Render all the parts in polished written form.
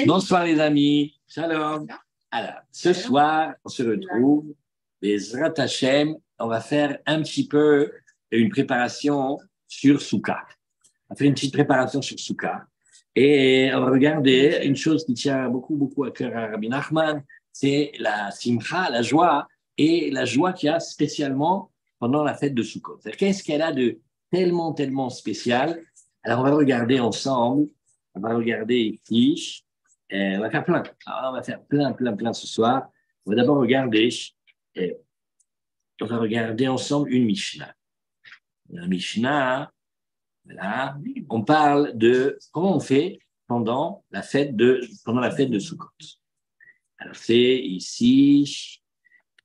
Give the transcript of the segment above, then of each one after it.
Bonsoir les amis, shalom. Alors, ce soir, on se retrouve, Bezrat Hashem, on va faire un petit peu une préparation sur Souka. On va faire une petite préparation sur Souka. Et on va regarder une chose qui tient beaucoup à cœur à Rabbi Nachman, c'est la simcha, la joie, et la joie qu'il y a spécialement pendant la fête de Sukkot. Qu'est-ce qu'elle a de tellement spécial? Alors, on va regarder ensemble, on va regarder ici, on va faire plein. Alors, on va faire plein ce soir. On va d'abord regarder, on va regarder ensemble une Mishnah. La Mishnah, voilà, on parle de comment on fait pendant la fête de Sukkot. Alors, c'est ici,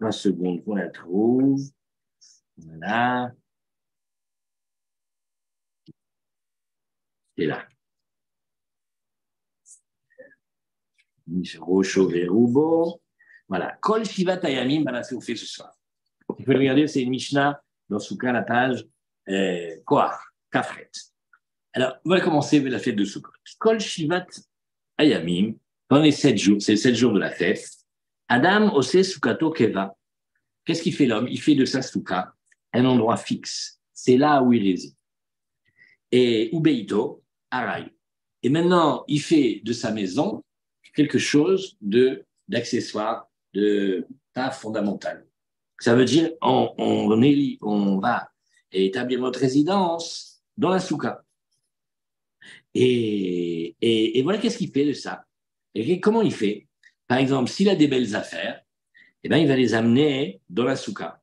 3 secondes qu'on la trouve. Voilà. C'est là. Rocho Verubo. Voilà. Kol Shivat Ayamim, voilà ce qu'on fait ce soir. Vous pouvez regarder, c'est une Mishnah dans Souka, la page Koach, Kafret. Alors, on va commencer avec la fête de Sukkot. Kol Shivat Ayamim, pendant les 7 jours, c'est les 7 jours de la fête, Adam Ose Sukato Keva. Qu'est-ce qu'il fait l'homme? Il fait de sa Souka un endroit fixe. C'est là où il réside. Et Ubeito, Arai. Et maintenant, il fait de sa maison quelque chose d'accessoire, pas fondamental. Ça veut dire on va établir notre résidence dans la souka. Et voilà qu'est-ce qu'il fait de ça. Et comment il fait? Par exemple, s'il a des belles affaires, eh ben, il va les amener dans la souka.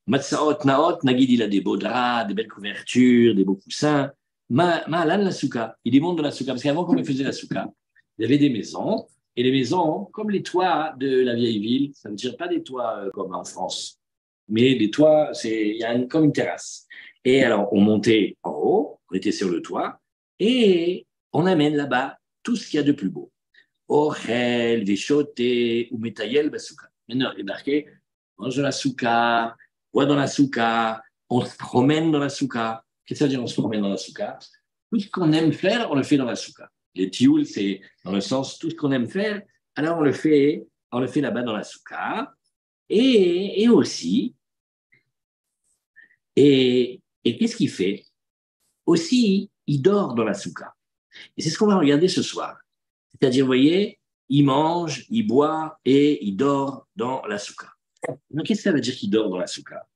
Matsaot, naot, nagid, il a des beaux draps, des belles couvertures, des beaux coussins. Là, la souka, il monte dans la souka. Parce qu'avant, quand on faisait la souka, il y avait des maisons. Et les maisons, comme les toits de la vieille ville, ça ne veut dire pas des toits comme en France, mais des toits, il y a comme une terrasse. Et alors, on montait en haut, on était sur le toit, et on amène là-bas tout ce qu'il y a de plus beau. Ochel, Veshoté, ou Metayel, Basouka. Maintenant, il est marqué, mange dans la souka, bois dans la souka, on se promène dans la souka. Qu'est-ce que ça veut dire on se promène dans la souka? Tout ce qu'on aime faire, on le fait dans la souka. Les tioul, c'est dans le sens tout ce qu'on aime faire, alors on le fait là-bas dans la souka. Et aussi, et qu'est-ce qu'il fait? Aussi, il dort dans la souka. Et c'est ce qu'on va regarder ce soir. C'est-à-dire, vous voyez, il mange, il boit et il dort dans la souka. Donc, qu'est-ce que ça veut dire qu'il dort dans la souka?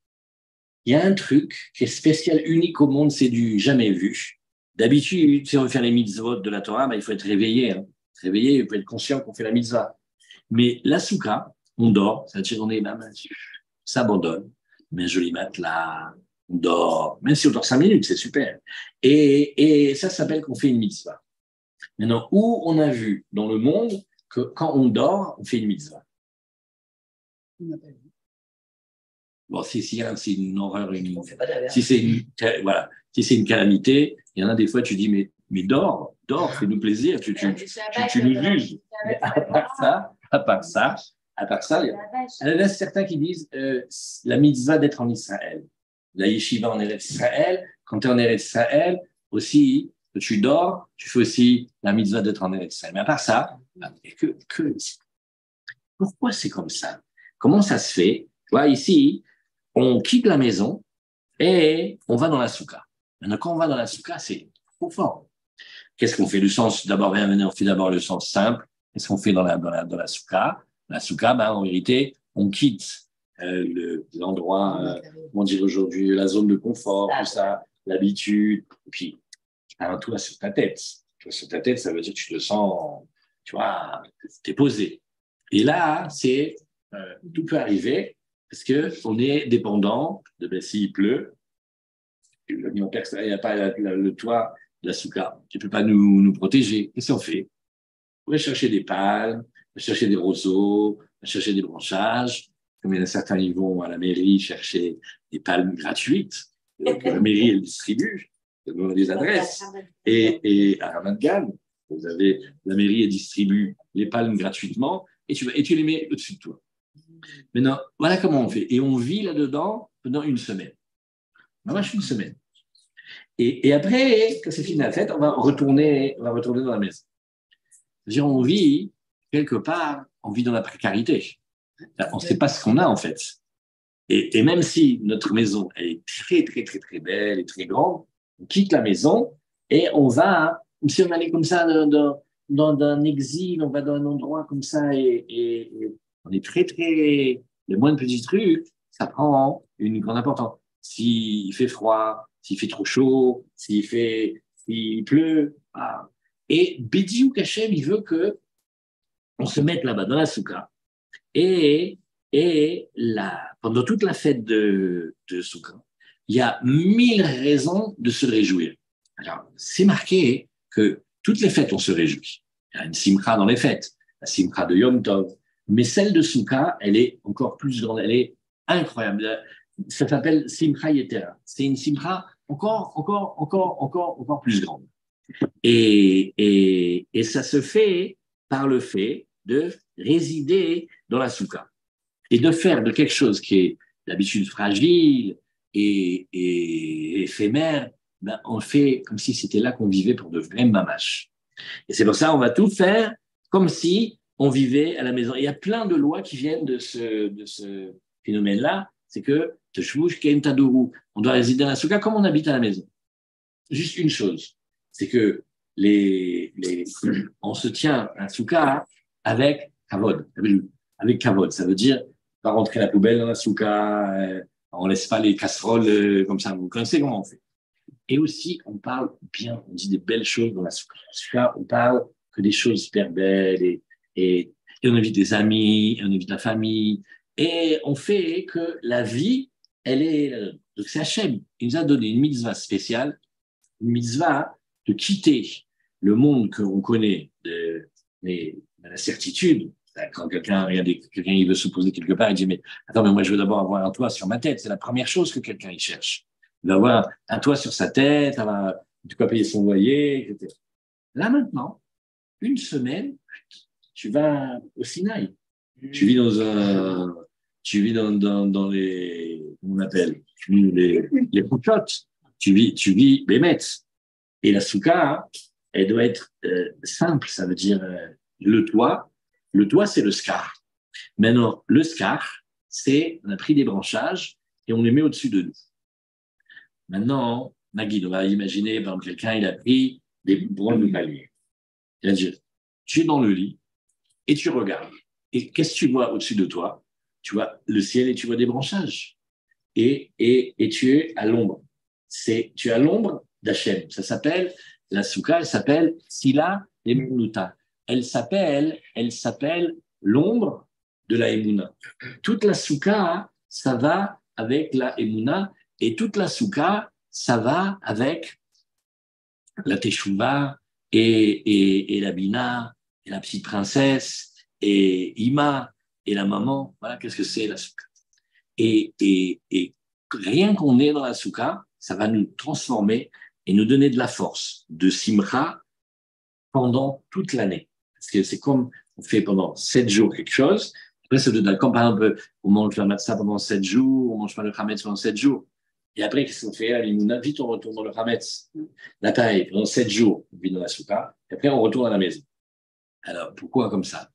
Il y a un truc qui est spécial, unique au monde, c'est du jamais vu. D'habitude, si on veut faire les mitzvot de la Torah, il faut être réveillé. Hein. Réveillé, il faut être conscient qu'on fait la mitzvah. Mais la souka, on dort, c'est-à-dire on est là, s'abandonne, met un joli matelas, on dort, même si on dort 5 minutes, c'est super. Et ça s'appelle qu'on fait une mitzvah. Maintenant, où on a vu dans le monde que quand on dort, on fait une mitzvah? Bon, si c'est une horreur, si c'est une calamité, il y en a des fois, tu dis, mais dors, fais-nous plaisir, tu nous juges. Mais à part ça, il y a certains qui disent la mitzvah d'être en Israël. La yeshiva en Eretz Israël, quand tu es en Eretz Israël, aussi, tu dors, tu fais aussi la mitzvah d'être en Eretz Israël. Mais à part ça, pourquoi c'est comme ça? Comment ça se fait? Tu vois, ici, on quitte la maison et on va dans la souka. Maintenant, quand on va dans la souka, c'est trop fort. Qu'est-ce qu'on fait? D'abord, on fait d'abord le sens simple. Qu'est-ce qu'on fait dans la souka? La souka, en vérité, on quitte l'endroit, comment dire aujourd'hui, la zone de confort, tout ça, l'habitude. Et puis, tu as un toit sur ta tête. Sur ta tête, ça veut dire que tu te sens, tu vois, t'es posé. Et là, tout peut arriver parce qu'on est dépendant de s'il pleut, il n'y a pas le toit de la souka, qui ne peut pas nous protéger. Qu'est-ce qu'on fait? On va chercher des palmes, on va chercher des roseaux, on va chercher des branchages. Comme il y en a certains, ils vont à la mairie chercher des palmes gratuites. Donc, la mairie, elle distribue, elle donne des adresses. Et à Ramat Gan, la mairie, elle distribue les palmes gratuitement et tu les mets au-dessus de toi. Maintenant, voilà comment on fait. Et on vit là-dedans pendant une semaine. On marche une semaine. Et après, quand c'est fini la fête, on va retourner dans la maison. C'est-à-dire, on vit quelque part, on vit dans la précarité. On ne sait pas ce qu'on a, en fait. Et même si notre maison est très, très, très, très belle et très grande, on quitte la maison et on va, comme si on allait comme ça dans un exil, on va dans un endroit comme ça et on est très, très, le moins de petits trucs, ça prend une grande importance. S'il fait froid, s'il fait trop chaud, s'il pleut. Ah. Et Bediou Kachem, il veut que on se mette là-bas dans la soukha et, pendant toute la fête de Soukha, il y a 1000 raisons de se réjouir. Alors, c'est marqué que toutes les fêtes, on se réjouit. Il y a une simcha dans les fêtes, la simcha de Yom Tov. Mais celle de Soukha, elle est encore plus grande, elle est incroyable. Ça s'appelle simcha yetera. C'est une simcha encore plus grande. Et ça se fait par le fait de résider dans la soukha et de faire de quelque chose qui est d'habitude fragile et éphémère, ben on fait comme si c'était là qu'on vivait pour de vrais mamaches. Et c'est pour ça qu'on va tout faire comme si on vivait à la maison. Il y a plein de lois qui viennent de ce phénomène-là, c'est que on doit résider dans la soukha comme on habite à la maison. Juste une chose, c'est que on se tient à soukha avec kavod. Avec kavod, ça veut dire pas rentrer la poubelle dans la soukha, on laisse pas les casseroles comme ça. Vous connaissez comment on fait. Et aussi, on parle bien, on dit des belles choses dans la soukha. On parle que des choses super belles et on invite des amis, on invite la famille et on fait que la vie, elle est. Donc c'est Hachem. Il nous a donné une mitzvah spéciale, une mitzvah de quitter le monde qu'on connaît de la certitude. Quand quelqu'un il veut se poser quelque part, il dit mais attends, mais moi je veux d'abord avoir un toit sur ma tête. C'est la première chose que quelqu'un il cherche. Il va avoir un toit sur sa tête, de quoi payer son loyer, etc. Là maintenant, une semaine, tu vas au Sinaï. Tu vis dans les, comment on appelle, les couchottes. Tu vis Bémet. Et la soukha, elle doit être simple. Ça veut dire le toit. Le toit, c'est le scar. Maintenant, le scar, on a pris des branchages et on les met au-dessus de nous. Maintenant, Nagui, on va imaginer, par exemple, quelqu'un, il a pris des branches de palmier. Il va dire, tu es dans le lit et tu regardes. Et qu'est-ce que tu vois au-dessus de toi? Tu vois le ciel et tu vois des branchages. Et tu es à l'ombre. Tu es à l'ombre d'Hachem. Ça s'appelle, la soukha, elle s'appelle Sila Emunuta. Elle s'appelle l'ombre de la Emuna. Toute la soukha, ça va avec la Emuna, et toute la soukha, ça va avec la Teshuvah et la Bina, et la petite princesse, et Ima, et la maman. Voilà, qu'est-ce que c'est la soukha. Et rien qu'on est dans la soukha, ça va nous transformer et nous donner de la force, de simcha pendant toute l'année. Parce que c'est comme on fait pendant 7 jours quelque chose. Après, ça donne, comme par exemple, on mange le matzah pendant 7 jours, on mange pas le chametz pendant 7 jours. Et après, qu'est-ce qu'on fait? Allez, vite, on retourne dans le chametz. Là, pareil, pendant 7 jours, on vit dans la soukha. Et après, on retourne à la maison. Alors, pourquoi comme ça?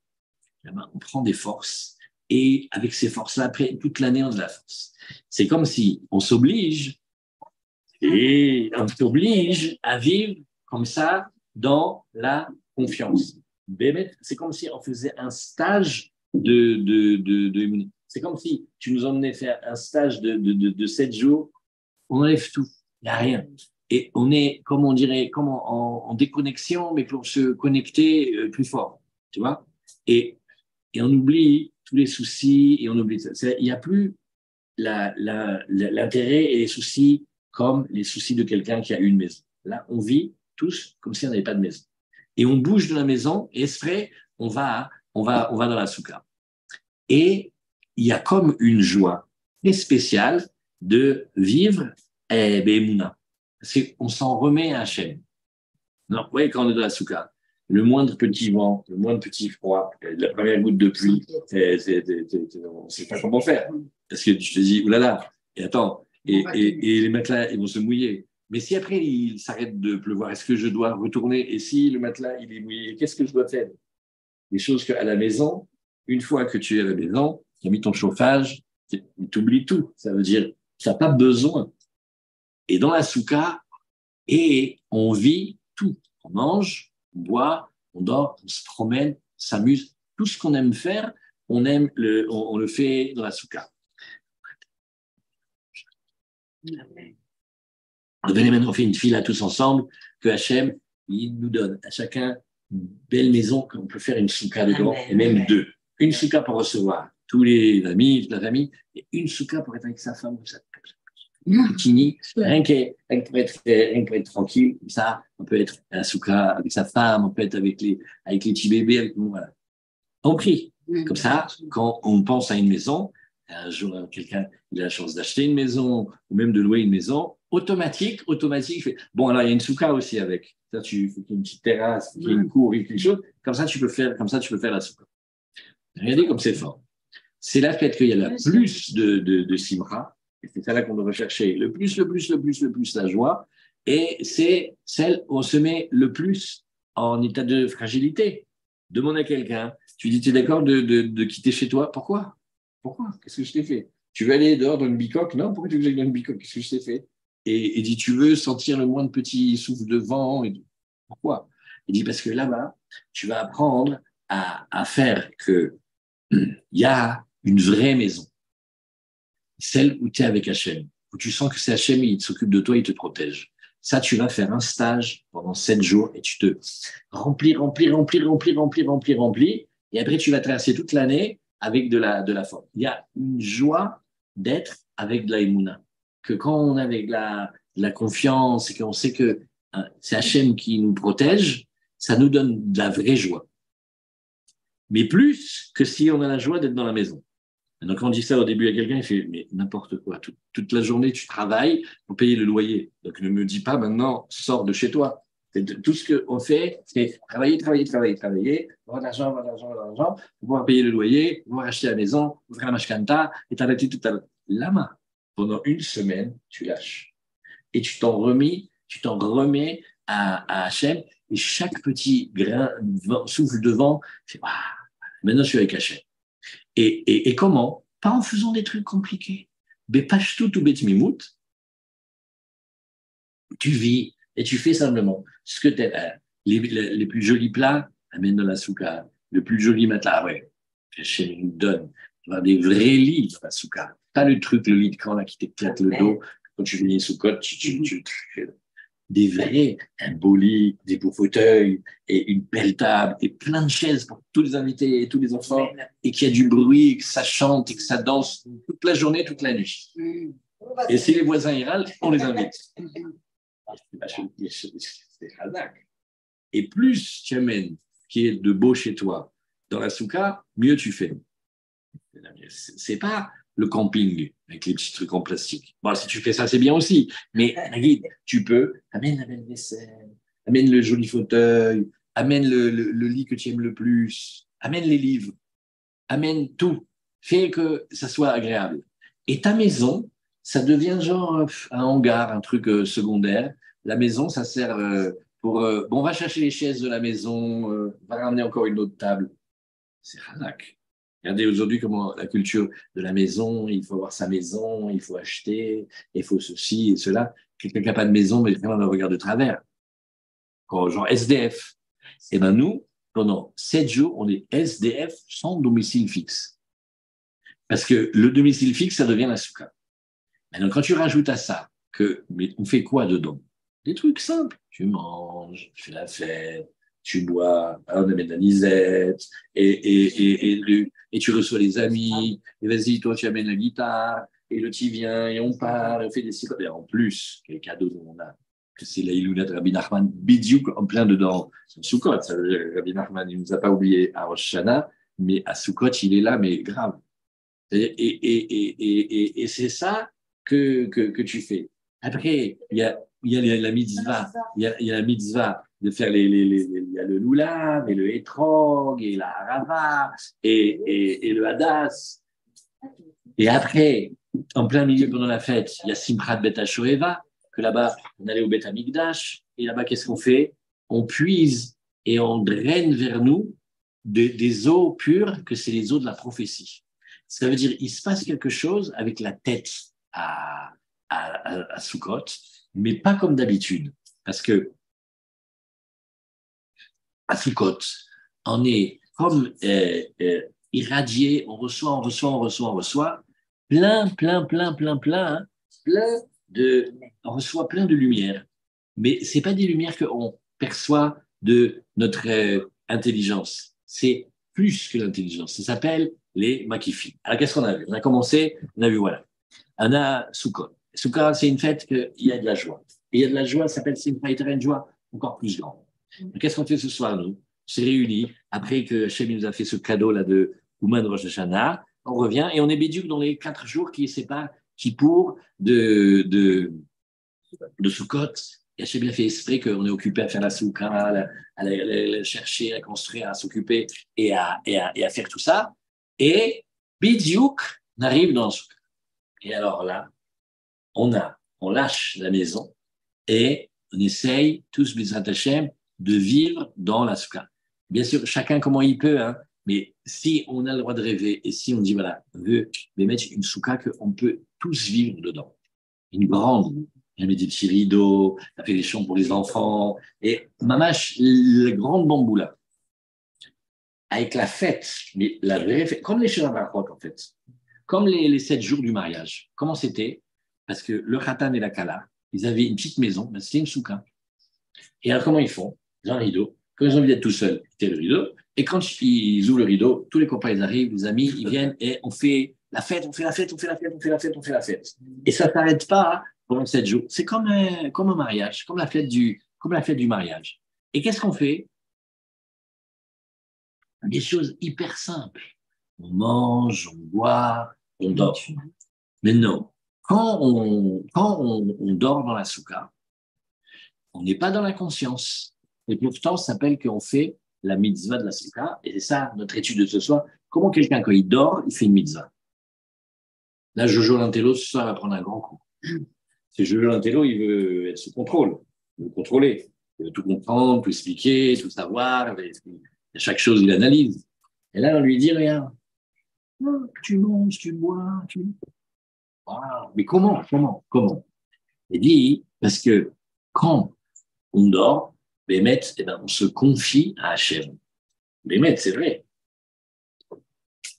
On prend des forces. Et avec ces forces-là, après, toute l'année, on a de la force. C'est comme si on s'oblige à vivre comme ça dans la confiance. C'est comme si on faisait un stage de c'est comme si tu nous emmenais faire un stage de 7 jours, on enlève tout, il n'y a rien. Et on est, comme on dirait, comme en déconnexion, mais pour se connecter plus fort, tu vois. Et on oublie tous les soucis, et on oublie ça. Il n'y a plus l'intérêt et les soucis comme les soucis de quelqu'un qui a une maison. Là, on vit tous comme si on n'avait pas de maison. Et on bouge de la maison, et esprit, on va dans la soukha. Et il y a comme une joie très spéciale de vivre Be'emouna. Parce qu'on s'en remet à Hachem. Non, vous voyez, quand on est dans la soukha, le moindre petit vent, le moindre petit froid, la première goutte de pluie, on ne sait pas comment faire. Parce que tu te dis, oulala, et attends, et les matelas, ils vont se mouiller. Mais si après, il s'arrête de pleuvoir, est-ce que je dois retourner? Et si le matelas, il est mouillé, qu'est-ce que je dois faire? des choses qu'à la maison, une fois que tu es à la maison, tu as mis ton chauffage, tu oublies tout. Ça veut dire tu n'as pas besoin. Et dans la souka, et on vit tout. On mange, on boit, on dort, on se promène, on s'amuse. Tout ce qu'on aime faire, on le fait dans la souka. Venez maintenant, on fait une file à tous ensemble, que Hachem, il nous donne à chacun une belle maison qu'on peut faire une souka dedans, et même deux. Une souka pour recevoir tous les amis, toute la famille, et une souka pour être avec sa femme, comme ça. Bikini, rien que pour être tranquille, comme ça, on peut être à la souka avec sa femme, on peut être avec les petits bébés, avec nous, voilà. On prie. Comme ça, quand on pense à une maison, un jour, quelqu'un il a la chance d'acheter une maison ou même de louer une maison, automatique, bon, alors il y a une souka aussi avec. Ça, il faut qu'il y ait une petite terrasse, qu'il y ait une cour, quelque chose. Comme ça, tu peux faire la souka. Regardez comme c'est fort. C'est là peut-être qu'il y a la plus de simra. Et c'est ça là qu'on doit rechercher. Le plus, la joie. Et c'est celle où on se met le plus en état de fragilité. Demande à quelqu'un. Tu dis, tu es d'accord de quitter chez toi? Pourquoi? Qu'est-ce que je t'ai fait? Tu veux aller dehors dans une bicoque? Non, pourquoi tu veux que j'aille dans une bicoque? Qu'est-ce que je t'ai fait? Et dit, tu veux sentir le moindre petit souffle de vent? Pourquoi? Il dit, parce que là-bas, tu vas apprendre à faire que il y a une vraie maison. Celle où tu es avec Hachem, où tu sens que c'est Hachem, il s'occupe de toi, il te protège. Ça, tu vas faire un stage pendant 7 jours et tu te remplis. Et après, tu vas traverser toute l'année avec de la force. Il y a une joie d'être avec de la émouna. Que quand on a avec de la confiance et qu'on sait que c'est Hachem qui nous protège, ça nous donne de la vraie joie. Mais plus que si on a la joie d'être dans la maison. Donc, quand on dit ça au début à quelqu'un, il fait, mais n'importe quoi. Toute la journée, tu travailles pour payer le loyer. Donc, ne me dis pas maintenant, sors de chez toi. Tout ce qu'on fait, c'est travailler, avoir de l'argent, pour pouvoir payer le loyer, pour pouvoir acheter la maison, pour faire la mashkanta, et t'arrêter tout à l'heure. Là, pendant une semaine, tu lâches. Et tu t'en remets à Hachem, et chaque petit grain, souffle de vent, fait, ah, maintenant je suis avec Hachem. Et comment? Pas en faisant des trucs compliqués. Bepashtout ou betmimout, tu vis et tu fais simplement ce que tu es. Les plus jolis plats, amène dans la souka. Le plus joli matelas, ouais. Hachem nous donne. Des vrais lits dans la souka. Pas le truc, le lit de camp là, qui t'éclate le dos. Quand tu viens sous côte, des vrais, un beau lit, des beaux fauteuils, et une belle table, et plein de chaises pour tous les invités et tous les enfants, et qu'il y a du bruit, et que ça chante, et que ça danse toute la journée, toute la nuit. Et si les voisins y râlent, on les invite. C'est hadac. Et plus tu amènes ce qui est de beau chez toi dans la souka, mieux tu fais. C'est pas le camping avec les petits trucs en plastique. Bon, si tu fais ça, c'est bien aussi. Mais tu peux, amène la belle vaisselle, amène le joli fauteuil, amène le lit que tu aimes le plus, amène les livres, amène tout. Fais que ça soit agréable. Et ta maison, ça devient genre un hangar, un truc secondaire. La maison, ça sert pour... bon, on va chercher les chaises de la maison, on va ramener encore une autre table. C'est halak. Regardez aujourd'hui comment la culture de la maison, il faut avoir sa maison, il faut acheter, il faut ceci et cela. Quelqu'un qui n'a pas de maison, mais vraiment le regard de travers. Quand, genre SDF. Eh bien nous, pendant 7 jours, on est SDF sans domicile fixe. Parce que le domicile fixe, ça devient la souka. Maintenant, quand tu rajoutes à ça mais on fait quoi dedans? Des trucs simples. Tu manges, tu fais la fête, tu bois, on amène la lisette, et tu reçois les amis, et vas-y, toi, tu amènes la guitare, et le petit vient, et on part, et on fait des cigares. Et en plus, quel cadeau on a, que c'est la Ilounat Rabbi Nachman, bidiouk en plein dedans. C'est Soukot, Rabbi Nachman, il ne nous a pas oublié à Rosh Hashanah, mais à Soukot, il est là, mais grave. Et c'est ça que tu fais. Après, il y a la mitzvah, il y a la mitzvah de faire il y a le loulav, et le hétrog, et la harava, et le hadas. Et après, en plein milieu pendant la fête, il y a Simchat Bet HaShoeva, que là-bas, on allait au Bet HaMikdash, et là-bas, qu'est-ce qu'on fait? On puise et on draine vers nous des eaux pures que c'est les eaux de la prophétie. Ça veut dire il se passe quelque chose avec la tête à Sukkot, mais pas comme d'habitude. Parce que à Sukkot, on est comme irradié, on reçoit, plein on reçoit plein de lumière. Mais ce n'est pas des lumières qu'on perçoit de notre intelligence. C'est plus que l'intelligence. Ça s'appelle les makifim. Alors, qu'est-ce qu'on a vu? On a commencé, on a vu, voilà. On a Sukkot. Sukkot, c'est une fête qu'il y a de la joie. Et il y a de la joie, ça s'appelle Simcha, une joie encore plus grande. Qu'est-ce qu'on fait ce soir, nous? On s'est réunis, après que Hachem nous a fait ce cadeau-là de Ouman Rosh Hashanah, on revient et on est béduc dans les 4 jours qui séparent Kippour de Sukkot. Et Hachem a fait esprit qu'on est occupé à faire la soukha, à la chercher, à construire, à s'occuper et à faire tout ça. Et Bidiouk arrive dans le soukha. Et alors là, on lâche la maison et on essaye tous, B'ezrat Hashem, de vivre dans la soukha. Bien sûr, chacun comment il peut, hein, mais si on a le droit de rêver et si on dit, voilà, on veut mettre une soukha qu'on peut tous vivre dedans, une grande, elle met des petits rideaux, elle fait des chambres pour les enfants, et mamache, le grand bambou là, avec la fête, mais la vraie fête, comme les Shirabarot en fait, comme les 7 jours du mariage. Comment c'était? Parce que le Khatan et la Kala, ils avaient une petite maison, ben c'était une soukha. Et alors comment ils font? Ils ont un rideau. Quand ils ont envie d'être tout seuls, ils le rideau. Et quand ils ouvrent le rideau, tous les copains ils arrivent, les amis, ils viennent et on fait la fête. Et ça ne s'arrête pas pendant 7 jours. C'est comme un mariage, comme la fête du mariage. Et qu'est-ce qu'on fait? Des choses hyper simples. On mange, on boit, on dort. Mais non, quand on dort dans la soukha, on n'est pas dans la conscience. Et pourtant, ça s'appelle qu'on fait la mitzvah de la soukha. Et c'est ça notre étude de ce soir. Comment quelqu'un, quand il dort, il fait une mitzvah? Là, Jojo Lantello, ce soir, va prendre un grand coup. C'est Jojo Lantello, il veut être sous contrôle, il veut contrôler. Il veut tout comprendre, tout expliquer, tout savoir. Et chaque chose, il analyse. Et là, on lui dit, regarde, tu manges, tu bois, tu... Wow. Mais comment? Il dit, parce que quand on dort, Bémet, eh ben, on se confie à Hachem. Bémet, c'est vrai.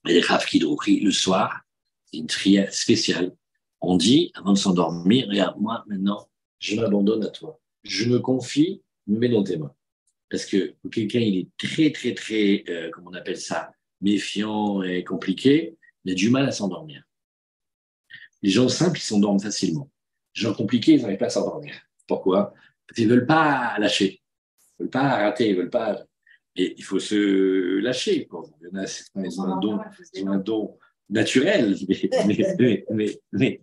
Mais les Rav Kidroukhi, le soir, c'est une prière spéciale. On dit, avant de s'endormir, regarde, moi, maintenant, je m'abandonne à toi. Je me confie, me mets dans tes mains. Parce que quelqu'un, il est très, comment on appelle ça, méfiant et compliqué, il a du mal à s'endormir. Les gens simples, ils s'endorment facilement. Les gens compliqués, ils n'arrivent pas à s'endormir. Pourquoi? Parce qu'ils ne veulent pas lâcher. Ils ne veulent pas rater, ils veulent pas. Et il faut se lâcher. Quoi. Il y en a certains, ils ont un don naturel, mais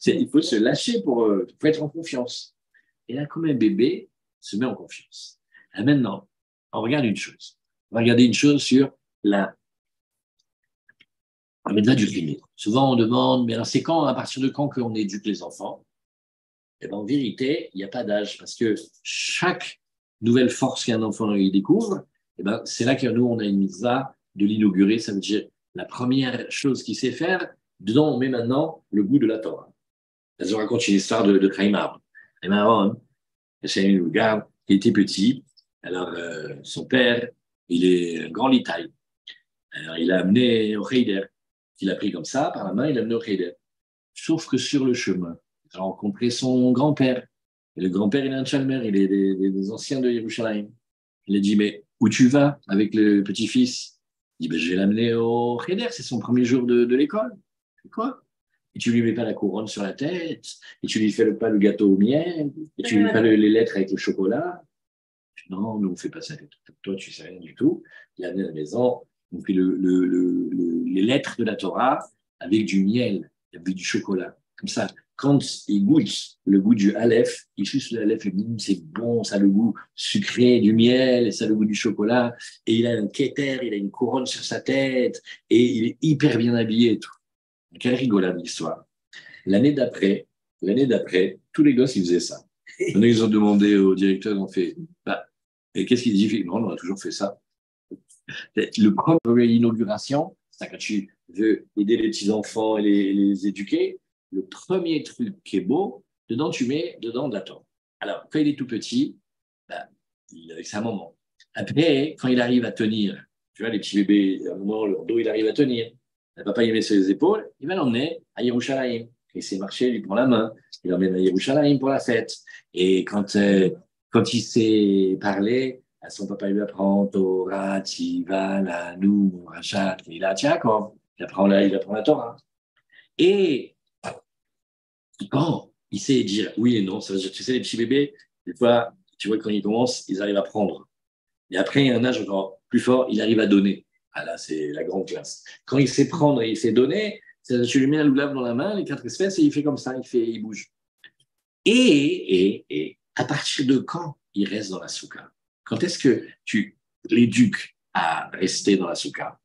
il faut se lâcher pour être en confiance. Et là, comme un bébé se met en confiance. Et maintenant, on regarde une chose. On va regarder une chose sur la méthode du crime. Souvent, on demande, mais alors c'est quand, à partir de quand qu'on éduque les enfants? Eh bien, en vérité, il n'y a pas d'âge, parce que chaque nouvelle force qu'un enfant il découvre, eh ben, c'est là que nous, on a une mitzvah de l'inaugurer. Ça veut dire la première chose qu'il sait faire, dedans, on met maintenant le goût de la Torah. Je raconte une histoire de Chaim Aaron. Chaim Aaron, Chaim nous regarde, il était petit. Alors, son père, il est grand litaï. Alors, il l'a amené au Heider. Il l'a pris comme ça, par la main, il l'a amené au Heider. Sauf que sur le chemin, il a rencontré son grand-père. Et le grand-père, il est un Chalmer, il est des anciens de Yerushalayim. Il a dit, mais où tu vas avec le petit-fils? Il dit, ben, je vais l'amener au Cheder, c'est son premier jour de l'école. Quoi? Et tu lui mets pas la couronne sur la tête, et tu lui fais pas le gâteau au miel, et tu lui mets pas les lettres avec le chocolat. Non, nous on fait pas ça. Toi, tu sais rien du tout. Il a amené à la maison, on fait les lettres de la Torah avec du miel, avec du chocolat. Comme ça, quand il goûte le goût du Aleph, il suce le Aleph et il dit c'est bon, ça a le goût sucré du miel, et ça a le goût du chocolat, et il a un keter, il a une couronne sur sa tête, et il est hyper bien habillé et tout. Quelle rigolade l'histoire. L'année d'après, tous les gosses, ils faisaient ça. Ils ont demandé au directeur, ils ont fait, bah, et qu'est-ce qu'il dit? Non, on a toujours fait ça. Le premier inauguration, c'est quand tu veux aider les petits-enfants et les éduquer, le premier truc qui est beau, dedans, tu mets dedans de la torte. Alors, quand il est tout petit, ben, il est avec sa maman. Après, quand il arrive à tenir, tu vois, les petits bébés, à un moment, leur dos, il arrive à tenir. Le papa, il met sur les épaules, il va l'emmener à Yerushalayim. Il sait marcher, il lui prend la main, il l'emmène à Yerushalayim pour la fête. Et quand il sait parler, à son papa, il lui apprend Torah, Tziva, Lanu, Rachat, Keilat, Yaakov. Il apprend la Torah. Et quand il sait dire oui et non, ça veut dire, tu sais, les petits bébés, des fois, tu vois, quand ils commencent, ils arrivent à prendre. Et après, il y a un âge encore plus fort, il arrive à donner. Ah là, c'est la grande classe. Quand il sait prendre et il sait donner, tu lui mets un loulav dans la main, les 4 espèces, et il fait comme ça, il bouge. Et à partir de quand il reste dans la soukha? Quand est-ce que tu l'éduques à rester dans la soukha?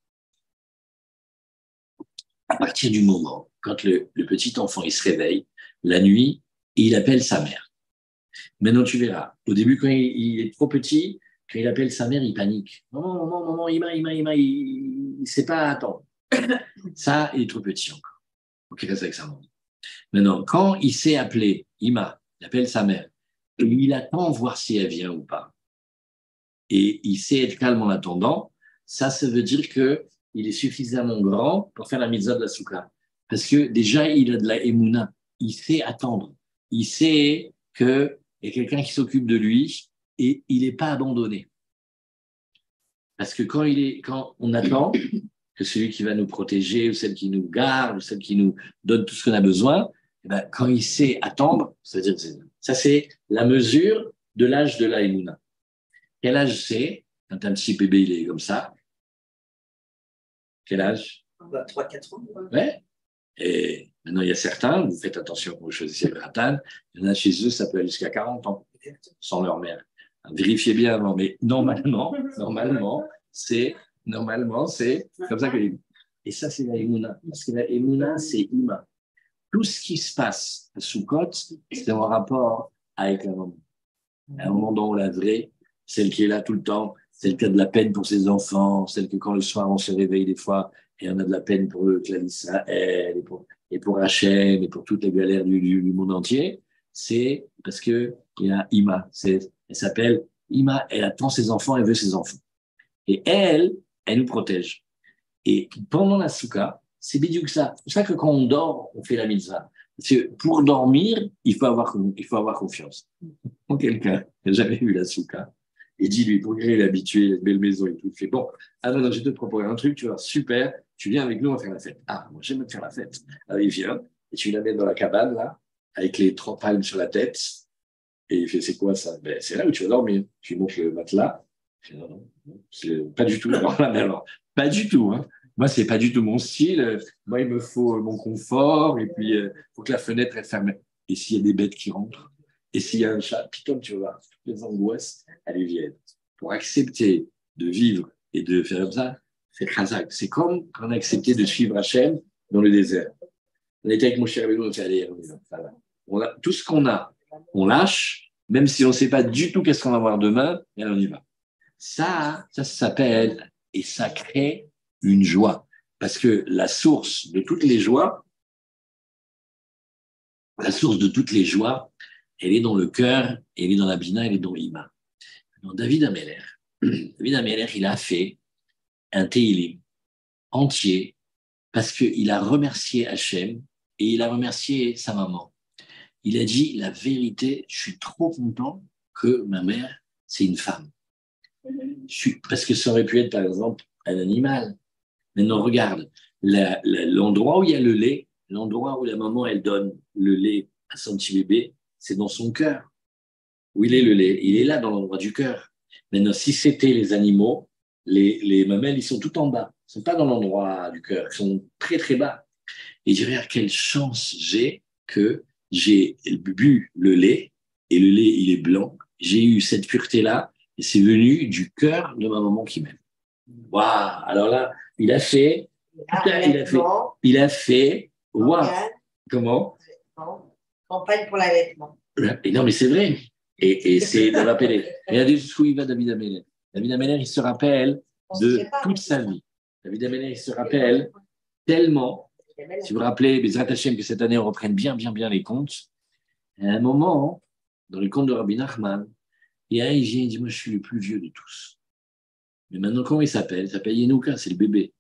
À partir du moment, quand le petit enfant il se réveille la nuit, et il appelle sa mère. Maintenant, tu verras. Au début, quand il est trop petit, quand il appelle sa mère, il panique. Maman, maman, maman, il ne sait pas attendre. Ça, il est trop petit encore. Donc, il reste avec sa maman. Maintenant, quand il sait appeler Ima, il appelle sa mère, et il attend voir si elle vient ou pas, et il sait être calme en attendant, ça veut dire qu'il est suffisamment grand pour faire la mitzvah de la soukha. Parce que déjà, il a de la émouna. Il sait attendre. Il sait qu'il y a quelqu'un qui s'occupe de lui et il n'est pas abandonné. Parce que quand on attend que celui qui va nous protéger, ou celle qui nous garde, ou celle qui nous donne tout ce qu'on a besoin, eh ben, quand il sait attendre, ça c'est la mesure de l'âge de la émouna. Quel âge c'est? Quand un petit bébé, il est comme ça. Quel âge? 3-4 ans. Ouais. Et maintenant, il y a certains, vous faites attention quand vous choisissez le Ratan, il y en a chez eux, ça peut aller jusqu'à 40 ans, sans leur mère. Vérifiez bien avant, mais normalement, c'est comme ça que. Et ça, c'est la Emouna. Parce que la Emouna, c'est Ima. Tout ce qui se passe à Soukot, c'est en rapport avec la maman. Un moment dont la vraie, celle qui est là tout le temps, celle qui a de la peine pour ses enfants, celle que quand le soir on se réveille des fois et on a de la peine pour le clan d'Israël et pour Hachem et pour toutes les galères du monde entier, c'est parce que il y a Ima. Elle s'appelle Ima, elle attend ses enfants, elle veut ses enfants. Et elle nous protège. Et pendant la soukha, c'est bidiouk ça. C'est pour ça que quand on dort, on fait la mitzvah. Parce que pour dormir, il faut avoir confiance. Quand quelqu'un n'a jamais vu la soukha, et dis-lui, pour qu'il est habitué, il a une belle maison et tout, il fait bon, non, je vais te proposer un truc, tu vois, super, tu viens avec nous, on va faire la fête. Ah, moi j'aime faire la fête. Alors il vient, et tu l'amènes dans la cabane, là, avec les 3 palmes sur la tête, et il fait, c'est quoi ça? Ben, c'est là où tu vas dormir. Tu lui montres le matelas. Je dis, non, c'est pas du tout. Alors, pas du tout. Hein. Moi, c'est pas du tout mon style. Moi, il me faut mon confort, et puis il faut que la fenêtre est fermée. Et s'il y a des bêtes qui rentrent, et s'il y a un chat, putain, tu vas voir, toutes les angoisses, elles viennent. Pour accepter de vivre et de faire comme ça, c'est khazak. C'est comme quand on a accepté de suivre Hachem dans le désert. On était avec mon cher vélo, on fait allez, on a tout ce qu'on a, on lâche, même si on ne sait pas du tout qu'est-ce qu'on va voir demain, et alors on y va. Ça s'appelle, et ça crée une joie. Parce que la source de toutes les joies, elle est dans le cœur, elle est dans la bina, elle est dans l'ima. David Ameller, il a fait un Teilim entier parce qu'il a remercié Hachem et il a remercié sa maman. Il a dit la vérité, je suis trop content que ma mère, c'est une femme. Parce que ça aurait pu être, par exemple, un animal. Maintenant, regarde, l'endroit où il y a le lait, l'endroit où la maman, elle donne le lait à son petit bébé, c'est dans son cœur. Où il est le lait? Il est là, dans l'endroit du cœur. Maintenant, si c'était les animaux, les mamelles, ils sont tout en bas. Ils ne sont pas dans l'endroit du cœur. Ils sont très, très bas. Et je dirais, quelle chance j'ai que j'ai bu le lait, et le lait, il est blanc. J'ai eu cette pureté-là, et c'est venu du cœur de ma maman qui m'aime. Waouh! Alors là, il a fait, waouh! Comment? Campagne pour l'allaitement. Et non, mais c'est vrai. Et c'est de rappeler. Regardez jusqu'où il va, David Ameller. David Ameller, il se rappelle de toute sa vie. David Amelech se rappelle tellement, si vous vous rappelez, Bezrat Hashem, que cette année on reprenne bien les comptes, à un moment, dans les comptes de Rabbi Nachman, il y a un, il dit, moi je suis le plus vieux de tous. Mais maintenant, comment il s'appelle? Il s'appelle Yenouka, c'est le bébé.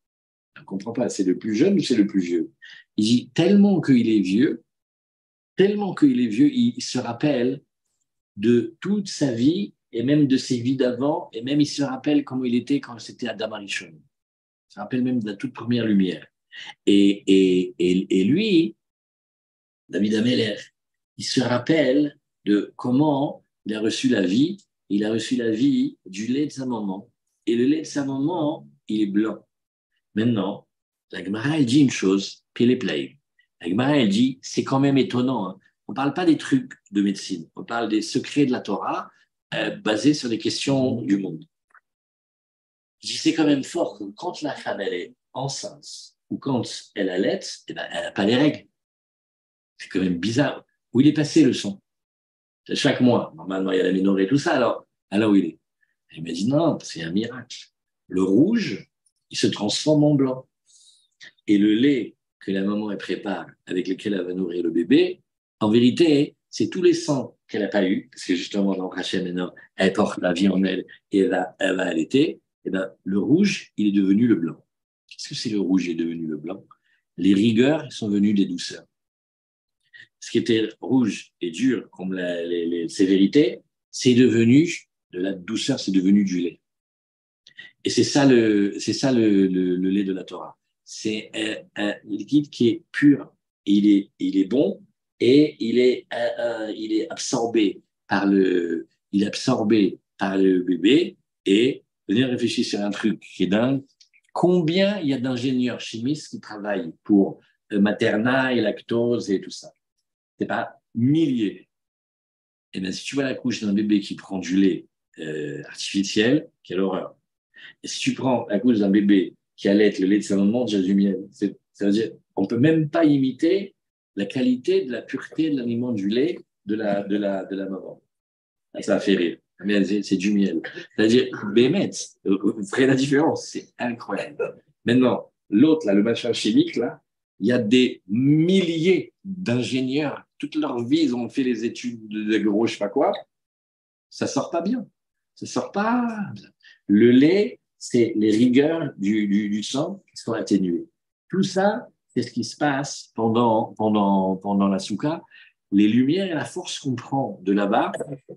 On ne comprend pas, c'est le plus jeune ou c'est le plus vieux? Il dit, tellement qu'il est vieux, il se rappelle de toute sa vie et même de ses vies d'avant, et même il se rappelle comment il était quand c'était Adam Arishon. Il se rappelle même de la toute première lumière. Et lui, David Amelech, il se rappelle de comment il a reçu la vie. Il a reçu la vie du lait de sa maman. Et le lait de sa maman, il est blanc. Maintenant, la Gemara, elle dit une chose, puis elle est pleine. La Gemara, elle dit, c'est quand même étonnant. Hein. On ne parle pas des trucs de médecine, on parle des secrets de la Torah basés sur des questions du monde. Je dis, c'est quand même fort que quand la femme, elle est enceinte ou quand elle allait, eh ben, elle n'a pas les règles. C'est quand même bizarre. Où il est passé le sang? Chaque mois, normalement, il y a la minorité et tout ça, alors où il est? Il m'a dit, non, c'est un miracle. Le rouge, il se transforme en blanc. Et le lait que la maman elle prépare, avec lequel elle va nourrir le bébé, en vérité, c'est tous les sangs qu'elle n'a pas eu, parce que justement, dans Hachem, maintenant, elle porte la vie en elle et elle va allaiter. Et ben, le rouge, il est devenu le blanc. Qu'est-ce que c'est le rouge est devenu le blanc? Les rigueurs sont venues des douceurs. Ce qui était rouge et dur, comme les sévérités, c'est devenu de la douceur, c'est devenu du lait. Et c'est ça le lait de la Torah. C'est un liquide qui est pur, il est bon et il est absorbé par le bébé. Et venez réfléchir sur un truc qui est dingue. Combien il y a d'ingénieurs chimistes qui travaillent pour Materna et lactose et tout ça? C'est pas milliers. Et bien, si tu vois la couche d'un bébé qui prend du lait artificiel, quelle horreur. Et si tu prends la couche d'un bébé qui allait le lait de sa maman, déjà du miel, ça veut dire on ne peut même pas imiter la qualité de la pureté de l'aliment du lait de la maman. Ça a fait rire. Mais c'est du miel. C'est-à-dire, Bémet, vous ferez la différence, c'est incroyable. Maintenant, l'autre, là, le machin chimique, là, il y a des milliers d'ingénieurs, toute leur vie, ils ont fait les études de gros, je sais pas quoi, ça sort pas bien. Ça sort pas bien. Le lait, c'est les rigueurs du sang qui sont atténuées. Tout ça, c'est ce qui se passe pendant la soukha. Les lumières et la force qu'on prend de là-bas,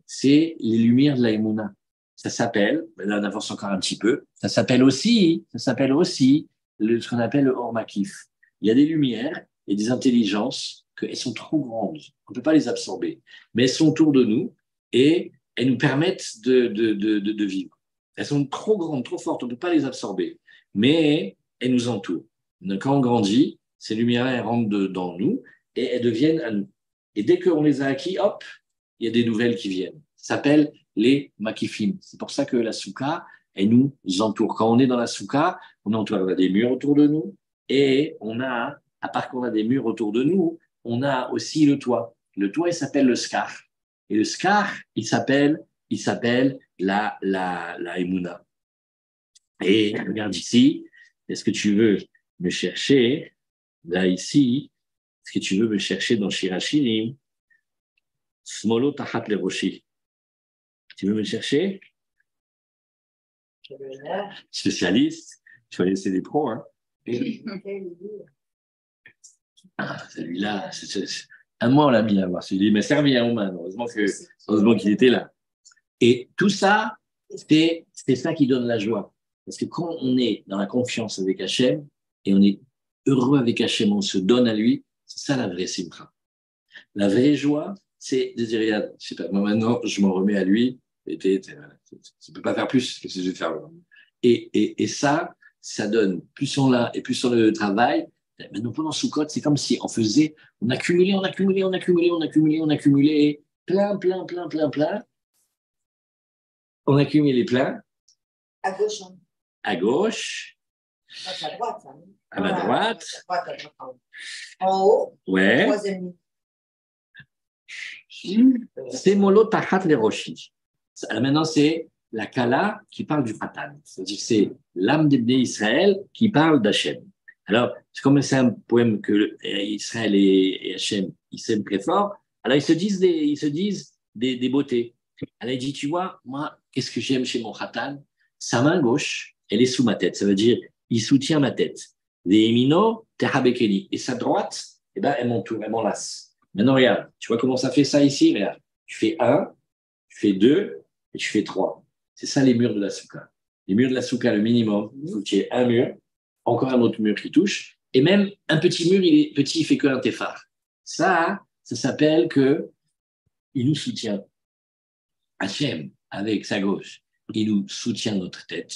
c'est les lumières de la Emouna. Ça s'appelle, là on avance encore un petit peu, ça s'appelle aussi ce qu'on appelle le Or Makif. Il y a des lumières et des intelligences qu'elles sont trop grandes. On ne peut pas les absorber. Mais elles sont autour de nous et elles nous permettent de vivre. Elles sont trop grandes, trop fortes, on ne peut pas les absorber. Mais elles nous entourent. Donc, quand on grandit, ces lumières-là, elles rentrent dans nous et elles deviennent à nous. Et dès qu'on les a acquis, hop, il y a des nouvelles qui viennent. Ça s'appelle les makifim. C'est pour ça que la soukha, elle nous entoure. Quand on est dans la soukha, on a des murs autour de nous et à part qu'on a des murs autour de nous, on a aussi le toit. Le toit, il s'appelle le skar. Et le skar, il s'appelle la Emouna. Et regarde ici, est-ce que tu veux me chercher, là ici, est-ce que tu veux me chercher dans Shirachirim, Smolo Tahat Leroshi? Tu veux me chercher? Spécialiste, je vais laisser des pros. Hein. Celui-là, un mois on l'a mis à voir. Celui-là, il m'a servi à Oman. Heureusement qu'il était là. Et tout ça, c'est ça qui donne la joie. Parce que quand on est dans la confiance avec Hachem et on est heureux avec Hachem, on se donne à lui, c'est ça la vraie simcha. La vraie joie, c'est de dire, regarde, je sais pas, moi maintenant, je m'en remets à lui, je ne peux pas faire plus que ce que je vais faire. Et ça donne, plus on l'a et plus on le travaille. Maintenant, pendant Soukot, c'est comme si on accumulait, plein. On accumulait plein. À gauche. À gauche. À droite. Hein. À la droite. En haut. Ouais. Troisième. C'est Molo Tachat les Roshi. Maintenant, c'est la Kala qui parle du Khatan. C'est-à-dire que c'est l'âme d'Ibn Israël qui parle d'Hachem. Alors, c'est comme c'est un poème que Israël et Hachem, ils s'aiment très fort. Alors, ils se disent des beautés. Alors, il dit, tu vois, moi, qu'est-ce que j'aime chez mon Khatan? Sa main gauche, elle est sous ma tête. Ça veut dire, il soutient ma tête. Ve'emino tehabekeli. Et sa droite, eh ben, elle m'entoure, elle m'enlace. Maintenant, regarde, tu vois comment ça fait ça ici? Regarde, tu fais 1, tu fais 2 et tu fais 3. C'est ça les murs de la souka. Les murs de la souka, le minimum, il faut qu'il y ait un mur, encore un autre mur qui touche, et même un petit mur, il est petit, il fait que un téphar. Ça s'appelle que il nous soutient. Hachem, avec sa gauche, il nous soutient notre tête.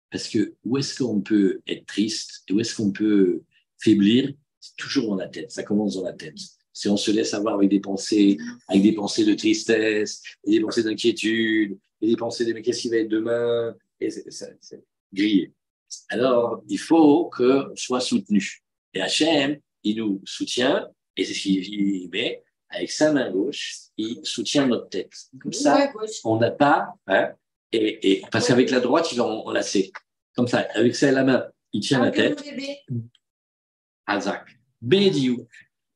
Parce que où est-ce qu'on peut être triste et où est-ce qu'on peut faiblir? C'est toujours dans la tête. Ça commence dans la tête. Si on se laisse avoir avec des pensées de tristesse, et des pensées d'inquiétude, et des pensées de mais qu'est-ce qui va être demain, et c'est grillé. Alors, il faut qu'on soit soutenu. Et Hachem, il nous soutient, et c'est ce qu'il met, avec sa main gauche, il soutient notre tête. Comme ça, on n'a pas, hein, et parce qu'avec la droite, il va enlacer. Comme ça, avec ça, la main, il tient la tête. Hazak. Bédiou.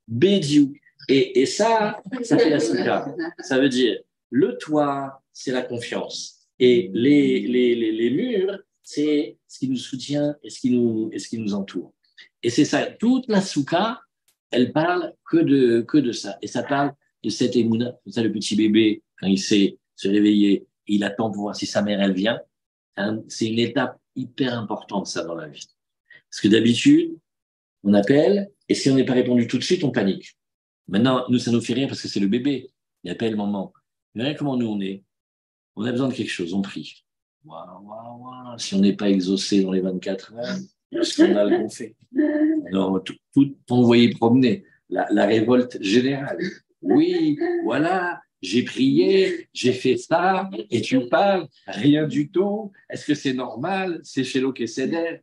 Bédiou. Et ça fait la souka. Ça veut dire, le toit, c'est la confiance. Et les murs, c'est ce qui nous soutient et ce qui nous entoure. Et c'est ça. Toute la souka, elle parle que de ça. Et ça parle de cette émouna. Comme ça, le petit bébé, quand il sait se réveiller, il attend pour voir si sa mère, elle vient. C'est une étape hyper importante, ça, dans la vie. Parce que d'habitude, on appelle, et si on n'est pas répondu tout de suite, on panique. Maintenant, nous, ça nous fait rire parce que c'est le bébé. Il appelle maman. Mais regarde comment nous, on est. On a besoin de quelque chose, on prie. Waouh, waouh, waouh. Si on n'est pas exaucé dans les 24 heures, le scandale qu'on fait. Non, tout envoyé promener. La révolte générale. Oui, voilà, j'ai prié, j'ai fait ça, et tu parles, rien du tout. Est-ce que c'est normal? C'est chez l'Okeseder.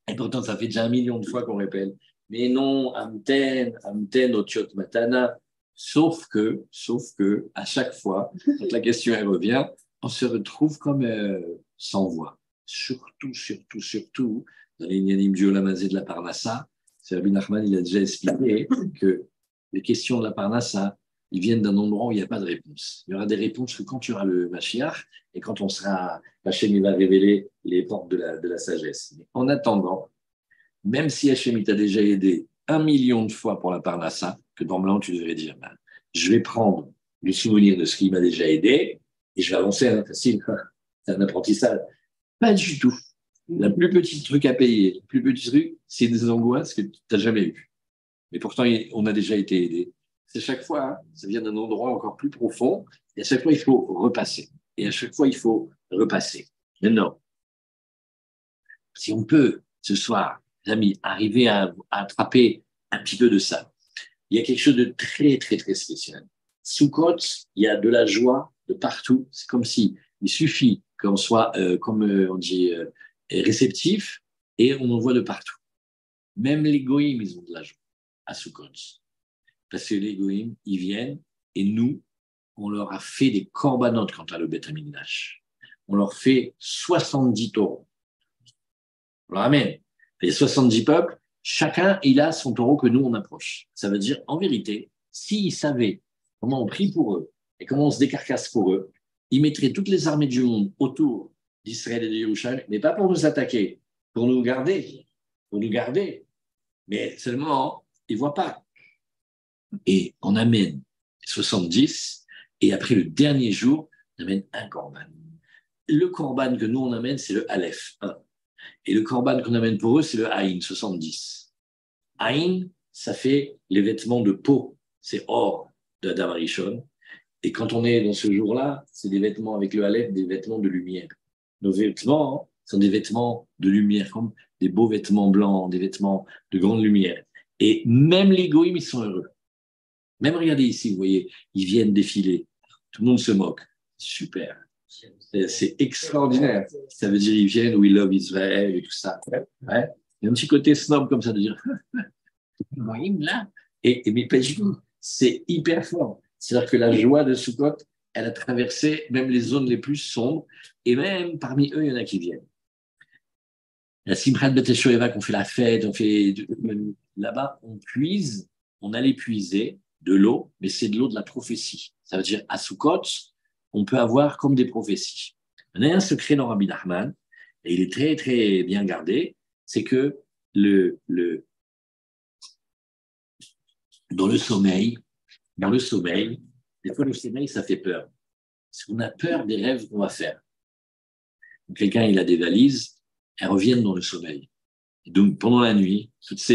Et pourtant, ça fait déjà 1 million de fois qu'on répète. Mais non, Amten, Otiot Matana. Sauf que, à chaque fois, quand la question elle revient, on se retrouve comme sans voix. Surtout, dans les Inyanim du Olamazé de la Parnassa, Rabbi Nachman, il a déjà expliqué que les questions de la Parnassa, ils viennent d'un endroit où il n'y a pas de réponse. Il y aura des réponses que quand tu auras le Mashiach et quand on sera, Hachem, il va révéler les portes de la sagesse. Mais en attendant, même si Hachem t'a déjà aidé 1 million de fois pour la Parnassa, que dans blanc, tu devrais dire, ben, je vais prendre le souvenir de ce qui m'a déjà aidé et je vais avancer, hein, facile, c'est un apprentissage. Pas du tout. La plus petite truc à payer, le plus petit truc, c'est des angoisses que tu n'as jamais eues. Mais pourtant, on a déjà été aidé. C'est chaque fois, hein, ça vient d'un endroit encore plus profond, et à chaque fois, il faut repasser. Et à chaque fois, il faut repasser. Maintenant, si on peut, ce soir, les amis, arriver à attraper un petit peu de ça, il y a quelque chose de très, très, très spécial. Soukot, il y a de la joie de partout. C'est comme si il suffit qu'on soit, comme on dit, réceptif, et on en voit de partout. Même les goïms, ils ont de la joie à Soukot. Parce que les goïms, ils viennent, et nous, on leur a fait des corbanotes quant à le Beth Amikdash. On leur fait 70 taureaux. On leur ramène. Les 70 peuples, chacun, il a son taureau que nous, on approche. Ça veut dire, en vérité, s'ils savaient comment on prie pour eux et comment on se décarcasse pour eux, ils mettraient toutes les armées du monde autour d'Israël et de Yerushalayim, mais pas pour nous attaquer, pour nous garder. Mais seulement, ils ne voient pas. Et on amène 70, et après le dernier jour, on amène un korban. Le korban que nous, on amène, c'est le Aleph, 1. Et le korban qu'on amène pour eux, c'est le Aïn, 70. Aïn, ça fait les vêtements de peau, c'est or de Adam Arishon. Et quand on est dans ce jour-là, c'est des vêtements avec le Aleph, des vêtements de lumière. Nos vêtements sont des vêtements de lumière, comme des beaux vêtements blancs, des vêtements de grande lumière. Et même les goïms, ils sont heureux. Même regardez ici, vous voyez, ils viennent défiler. Tout le monde se moque. Super. C'est extraordinaire. Ça veut dire ils viennent, we love Israël et tout ça. Ouais. Il y a un petit côté snob comme ça de dire, là. Mais pas du tout. C'est hyper fort. C'est-à-dire que la joie de Sukkot, elle a traversé même les zones les plus sombres, et même parmi eux, il y en a qui viennent. La Simchat Bet Shoeva, qu'on fait la fête, là-bas, on allait puiser de l'eau, mais c'est de l'eau de la prophétie. Ça veut dire, à Sukkot, on peut avoir comme des prophéties. On a un secret dans Rabbi Nachman, et il est très, très bien gardé, c'est que dans le sommeil, des fois, le sommeil, ça fait peur. Parce qu'on a peur des rêves qu'on va faire. Donc, quelqu'un, il a des valises, elles reviennent dans le sommeil. Et donc, pendant la nuit, toutes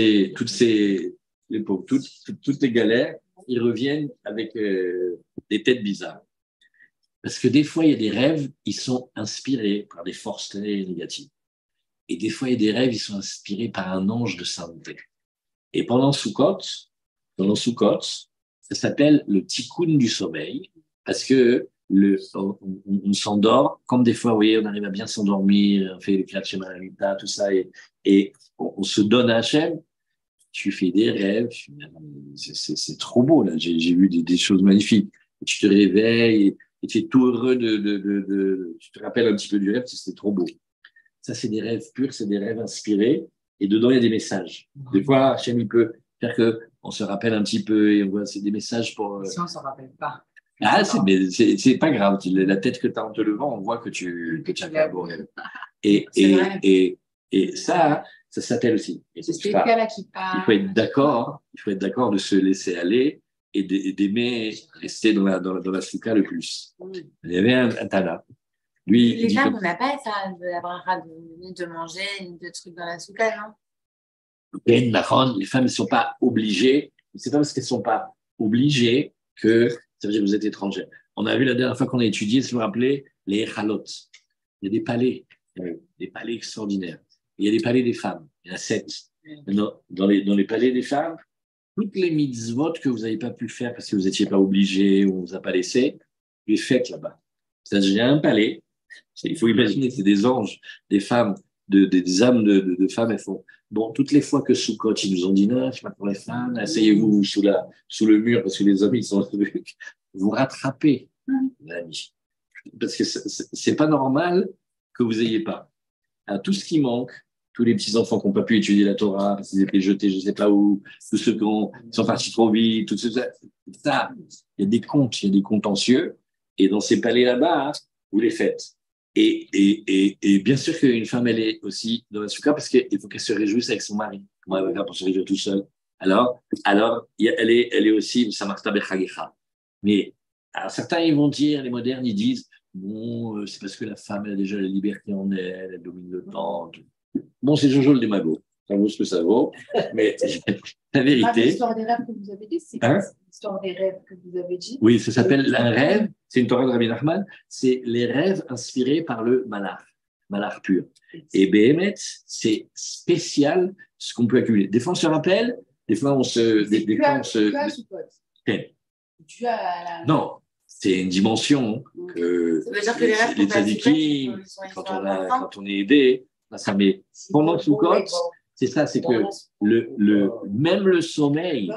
les galères, ils reviennent avec des têtes bizarres. Parce que des fois, il y a des rêves, ils sont inspirés par des forces très négatives. Et des fois, il y a des rêves, ils sont inspirés par un ange de sainteté. Et pendant Sukkot, ça s'appelle le tikkun du sommeil, parce que on s'endort, comme des fois, vous voyez, on arrive à bien s'endormir, on fait le Kriyat Shema Amida, tout ça, et on se donne à Hachem. Tu fais des rêves, c'est trop beau, là. J'ai vu des choses magnifiques. Et tu te réveilles, et tu es tout heureux tu te rappelles un petit peu du rêve, c'était trop beau. Ça, c'est des rêves purs, c'est des rêves inspirés, et dedans, il y a des messages. Des fois, Hachem, il peut faire qu'on se rappelle un petit peu, et on voit, c'est des messages pour... Si on ne s'en rappelle pas. Ah, c'est pas grave. La tête que tu as en te levant, on voit que tu as fait un beau rêve. Et ça s'appelle aussi. C'est celui-là qui parle. Il faut être d'accord de se laisser aller et d'aimer rester dans la soukha le plus. Il y avait un Tana. Lui, les femmes, on n'a pas ça, de manger, de trucs dans la soukha, non? Les femmes ne sont pas obligées. C'est pas parce qu'elles ne sont pas obligées que ça veut dire que vous êtes étrangère. On a vu la dernière fois qu'on a étudié, si vous vous rappelez, les Echalot. Il y a des palais extraordinaires. Il y a des palais des femmes. Il y en a 7. Dans les palais des femmes, toutes les mitzvot que vous n'avez pas pu faire parce que vous n'étiez pas obligé ou on ne vous a pas laissé, vous les faites là-bas. C'est-à-dire, il y a un palais. Il faut imaginer, c'est des anges, des femmes, des âmes de femmes. Elles font. Bon, toutes les fois que Sukkot, ils nous ont dit non, c'est pas pour les femmes, asseyez-vous sous le mur parce que les hommes, ils sont vous rattrapez, l'ami. Parce que c'est pas normal que vous ayez pas. Alors, tout ce qui manque, tous les petits-enfants qui n'ont pas pu étudier la Torah, parce qu'ils étaient jetés je ne sais pas où, tous ceux qui sont partis trop vite, tout ça, il y a des contentieux, et dans ces palais là-bas, vous les faites. Et bien sûr qu'une femme, elle est aussi dans la soukha parce qu'il faut qu'elle se réjouisse avec son mari. Comment elle va faire pour se réjouir tout seul? Alors, elle est aussi Samarta Bechagecha. Mais alors, certains, ils vont dire, les modernes, ils disent, bon, c'est parce que la femme, elle a déjà la liberté en elle, elle domine le temps. Bon, c'est Jojo le démago. Ça vaut ce que ça vaut. Mais la vérité. L'histoire des rêves que vous avez dit, c'est l'histoire des rêves que vous avez dit. Oui, ça s'appelle un rêve. C'est une Torah de Rabbi Nachman. C'est les rêves inspirés par le malach pur. Et Béhémet, c'est spécial ce qu'on peut accumuler. Des fois, on se rappelle, des fois, on se. Non, c'est une dimension que ça veut dire que les rêves les tzadikim, quand on est aidé, ça met pendant Sukkot, c'est ça, c'est que même le sommeil,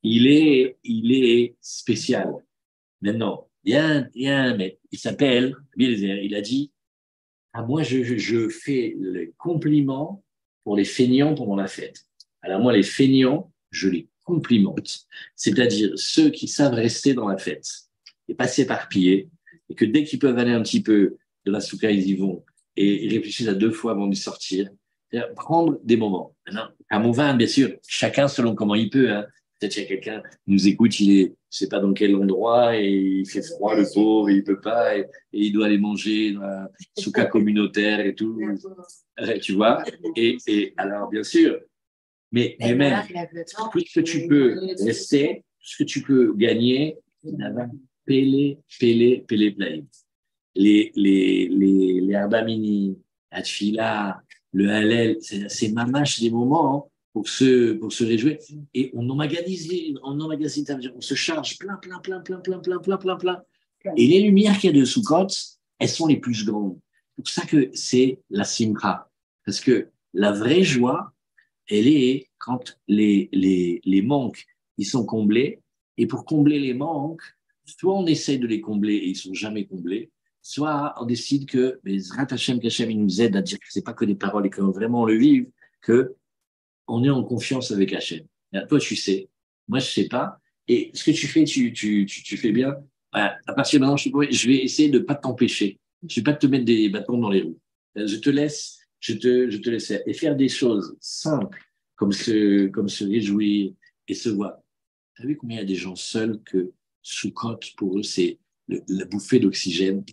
il est spécial. Maintenant, il y a un mec, il s'appelle Bielzer, il a dit, moi je fais les compliments pour les feignants pendant la fête. Alors moi, les feignants, je les complimente, c'est-à-dire ceux qui savent rester dans la fête et pas s'éparpiller, et que dès qu'ils peuvent aller un petit peu de la soukha, ils y vont, et ils réfléchissent à 2 fois avant de sortir, prendre des moments. Maintenant, à Mouvin, bien sûr, chacun selon comment il peut. Hein. Peut-être qu'il y a quelqu'un qui nous écoute, il est, je sais pas dans quel endroit, et il fait froid, le pauvre, il peut pas, et il doit aller manger dans la soukha communautaire et tout. Tu vois? Et alors, bien sûr, mais même, tout ce que tu peux rester, tout ce que tu peux gagner, pélé, plein. Les Arbamini, la Tfila, le Hallel, c'est mamache des moments hein, pour se réjouir. Et on emmagasine, on se charge plein. Et les lumières qu'il y a de Sukkot, elles sont les plus grandes. C'est pour ça que c'est la Simcha. Parce que la vraie joie, elle est quand les manques, ils sont comblés. Et pour combler les manques, soit on essaye de les combler et ils ne sont jamais comblés, soit on décide que, mais Zrat Hashem, qu'Hachem, il nous aide à dire que ce n'est pas que des paroles et que vraiment on le vive, qu'on est en confiance avec Hachem. Toi, tu sais, moi, je ne sais pas. Et ce que tu fais, tu fais bien. Voilà. À partir de maintenant, je vais essayer de ne pas t'empêcher. Je ne vais pas te mettre des bâtons dans les roues. Je te laisse, je te laisse faire. Et faire des choses simples, comme se réjouir et se voir. Tu as vu combien il y a des gens seuls que Sukkot, pour eux, c'est la bouffée d'oxygène.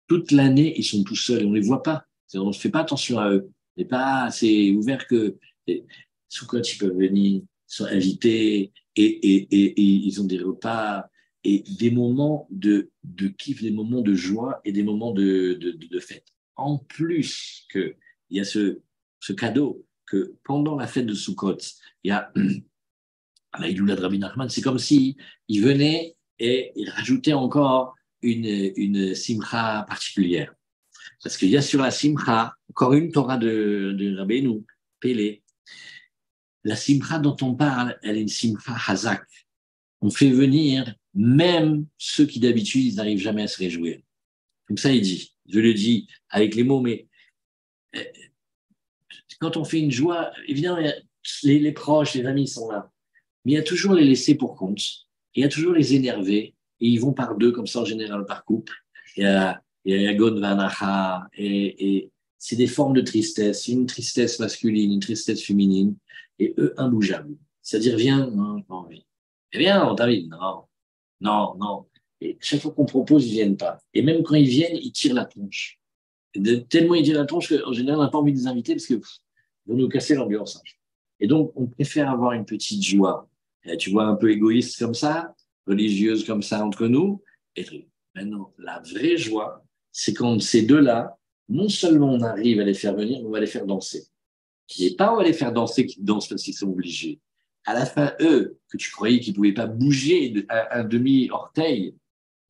Toute l'année, ils sont tout seuls et on ne les voit pas. On ne fait pas attention à eux. C'est pas assez ouvert que Sukkot, ils peuvent venir, ils sont invités et ils ont des repas et des moments de kiff, des moments de joie et des moments de fête. En plus qu'il y a ce cadeau que pendant la fête de Sukkot, il y a la Iloula de Rabbi Nachman, c'est comme si il venait et il rajoutait encore une simcha particulière. Parce qu'il y a sur la simcha, encore une Torah de Rabbeinu, Pélé. La simcha dont on parle, elle est une simcha hazak. On fait venir même ceux qui d'habitude, ils n'arrivent jamais à se réjouir. Comme ça, il dit. Je le dis avec les mots, mais quand on fait une joie, évidemment, les proches, les amis sont là. Mais il y a toujours les laissés pour compte. Il y a toujours les énervés. Et ils vont par deux, comme ça, en général, par couple. Il y a Yagon Vanacha. Et c'est des formes de tristesse. Une tristesse masculine, une tristesse féminine. Et eux, imbougeables. C'est-à-dire, viens, non, j'ai pas envie. Et viens, on t'invite. Non, non, non. Et chaque fois qu'on propose, ils viennent pas. Et même quand ils viennent, ils tirent la tronche. Tellement ils tirent la tronche qu'en général, on n'a pas envie de les inviter parce qu'ils vont nous casser l'ambiance. Et donc, on préfère avoir une petite joie. Et tu vois, un peu égoïste comme ça, religieuse comme ça entre nous. Et maintenant, la vraie joie, c'est quand ces deux-là, non seulement on arrive à les faire venir, mais on va les faire danser. Et pas on va les faire danser qu'ils dansent parce qu'ils sont obligés. À la fin, eux, que tu croyais qu'ils ne pouvaient pas bouger un demi-orteil,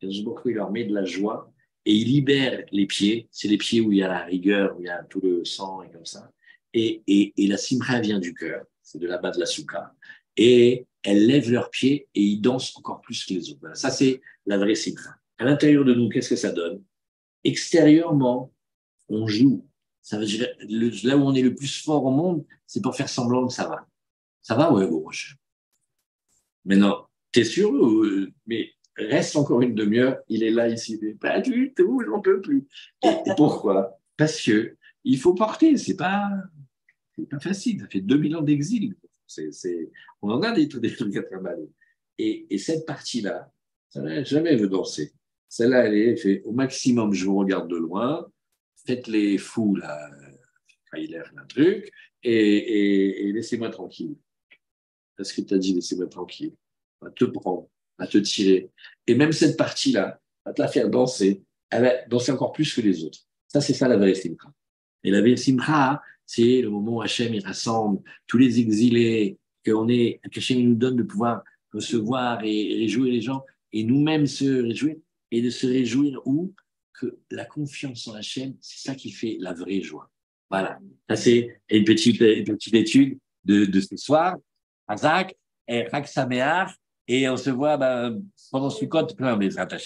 il leur met de la joie et il libère les pieds. C'est les pieds où il y a la rigueur, où il y a tout le sang et comme ça. Et la simcha vient du cœur, c'est de là-bas de la souka. Et elles lèvent leurs pieds et ils dansent encore plus que les autres. Voilà, ça, c'est la vraie simcha. À l'intérieur de nous, qu'est-ce que ça donne? Extérieurement, on joue. Ça veut dire, là où on est le plus fort au monde, c'est pour faire semblant que ça va. Ça va, ouais, bon, prochain. Mais non, t'es sûr? Mais reste encore une demi-heure, il est là ici. Pas du tout, j'en peux plus. Et pourquoi? Parce que il faut porter, c'est pas facile. Ça fait 2000 ans d'exil. On en a des trucs à trimballer. Et cette partie-là, jamais veut danser. Celle-là, elle est fait au maximum, je vous regarde de loin, faites les fous, là, il a un truc, et laissez-moi tranquille. Parce que tu as dit, laissez-moi tranquille. On va te prendre, on va te tirer. Et même cette partie-là, va te la faire danser. Elle va danser encore plus que les autres. Ça, c'est ça la vraie simcha. Et la vraie simcha, c'est le moment où Hachem il rassemble tous les exilés, qu'Hachem nous donne de pouvoir recevoir et réjouir les gens, et nous-mêmes se réjouir, et de se réjouir où que la confiance en Hachem, c'est ça qui fait la vraie joie. Voilà. Ça, c'est une petite étude de ce soir. Hazak et Chag Sameach, et on se voit pendant Sukkot plein des attachés.